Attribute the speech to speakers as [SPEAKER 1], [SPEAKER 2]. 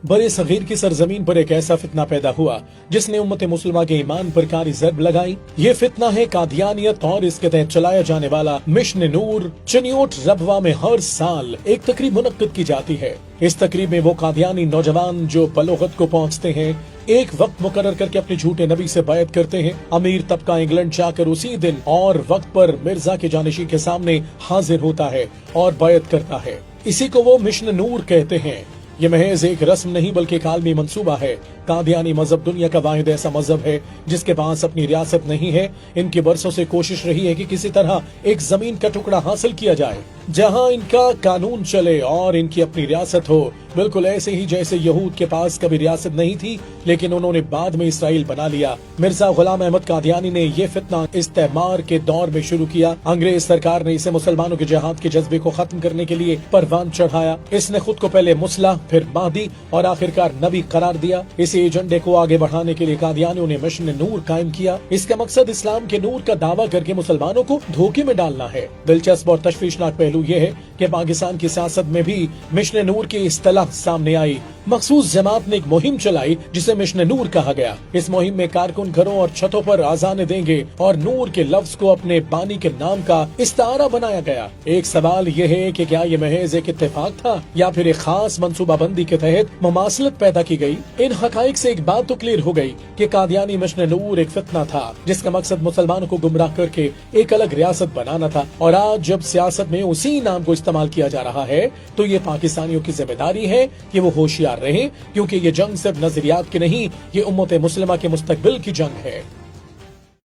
[SPEAKER 1] बड़े सगीर की सरजमीन पर एक ऐसा फितना पैदा हुआ जिसने उम्मत मुस्लिमा के ईमान पर कारी ज़रब लगाई। ये फितना है कादियानियत और इसके तहत चलाया जाने वाला मिशन नूर। चिन्योट रबवा में हर साल एक तकरीब मुनक्किद की जाती है। इस तकरीब में वो कादियानी नौजवान जो बलोगत को पहुँचते हैं एक वक्त मुकर्रर करके अपने झूठे नबी से बैत करते हैं। अमीर तबका इंग्लैंड जाकर उसी दिन और वक्त पर मिर्जा के जानशी के सामने हाजिर होता है और बैत करता है। इसी को वो मिशन नूर कहते हैं। ये महज एक रस्म नहीं बल्कि एक आलमी मंसूबा है। कादियानी मजहब दुनिया का वाहिद ऐसा मजहब है जिसके पास अपनी रियासत नहीं है। इनकी बरसों से कोशिश रही है कि किसी तरह एक जमीन का टुकड़ा हासिल किया जाए जहां इनका कानून चले और इनकी अपनी रियासत हो, बिल्कुल ऐसे ही जैसे यहूद के पास कभी रियासत नहीं थी लेकिन उन्होंने बाद में इसराइल बना लिया। मिर्जा गुलाम अहमद कादियानी ने ये फितना इस्तेमार के दौर में शुरू किया। अंग्रेज सरकार ने इसे मुसलमानों के जिहाद के जज्बे को खत्म करने के लिए परवान चढ़ाया। इसने खुद को पहले मुस्ला फिर मादी और आखिरकार नबी करार दिया। इसी एजेंडे को आगे बढ़ाने के लिए कादियानियों ने मिशन नूर कायम किया। इसका मकसद इस्लाम के नूर का दावा करके मुसलमानों को धोखे में डालना है। दिलचस्प और तशवीशनाक पहलू ये है कि पाकिस्तान की सियासत में भी मिशन नूर की इस्तिलाह सामने आई। मखसूस जमात ने एक मुहिम चलाई जिसे मिशन नूर कहा गया। इस मुहिम में कारकुन घरों और छतों पर आजाने देंगे और नूर के लफ्ज को अपने बानी के नाम का इस्तारा बनाया गया। एक सवाल ये है कि क्या ये महज एक इत्तेफाक था या फिर एक खास मंसूबाबंदी के तहत मुमासलत पैदा की गई। इन हकाइक से एक बात तो क्लियर हो गई कि कादियानी मिशन नूर एक फितना था जिसका मकसद मुसलमानों को गुमराह करके एक अलग रियासत बनाना था। और आज जब सियासत में उसी नाम को इस्तेमाल किया जा रहा है तो ये पाकिस्तानियों की जिम्मेदारी है कि वो होशियार रहे, क्योंकि ये जंग सिर्फ नजरियात की नहीं, ये उम्मत मुस्लिमा के मुस्तकबिल की जंग है।